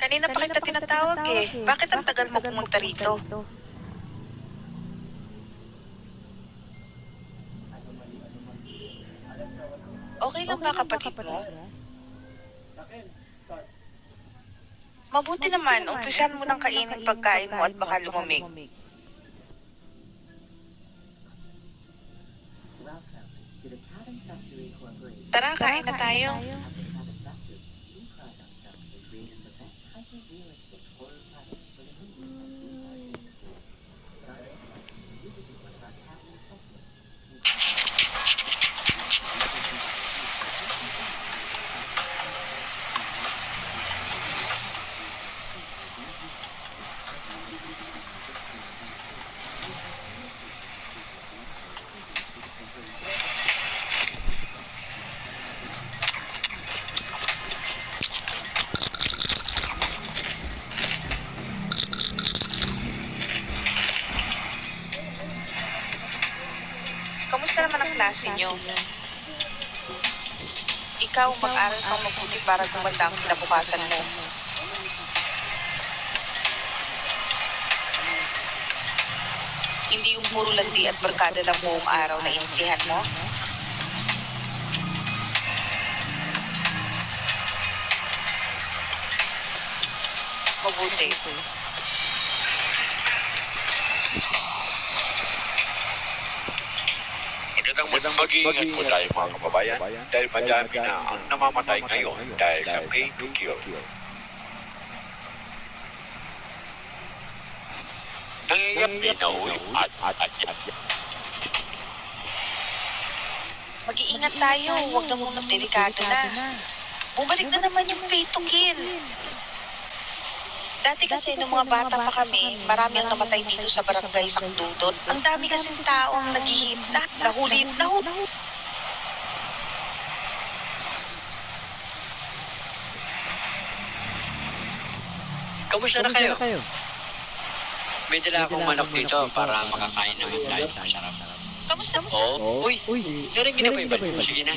Kanina pa kita tinatawag eh. Bakit ang tagal mo pumunta rito? Okay lang ba kapatid mo? Mabuti naman, umpisan mo ng kainin pagkain mo at baka lumamig. Tara, kain na tayo. Kamusta naman ang klase niyo? Ikaw, mag-aral kang mabuti para gumanda ang kinabukasan mo. Hindi yung puro landi at barkada lang buong araw na intindihan mo. Mabuti. Mag-iingat po tayo mga kababayan dahil madami na ang namamatay ngayon dahil sa pay to kill. Nangyayari na uwi at Mag-iingat tayo, huwag na munang delikado na. Bumalik na naman yung pay to kill. Dati kasi nung mga bata pa kami, marami ang namatay dito sa barangay Sakdudot. Ang dami kasing taong naghihip na, nahuli. Kamusta na kayo? May dala akong manok dito para makakain naman tayo ng masarap. Kamusta mo? Oo. Uy, narinig niyo na ba yung balik? Sige na.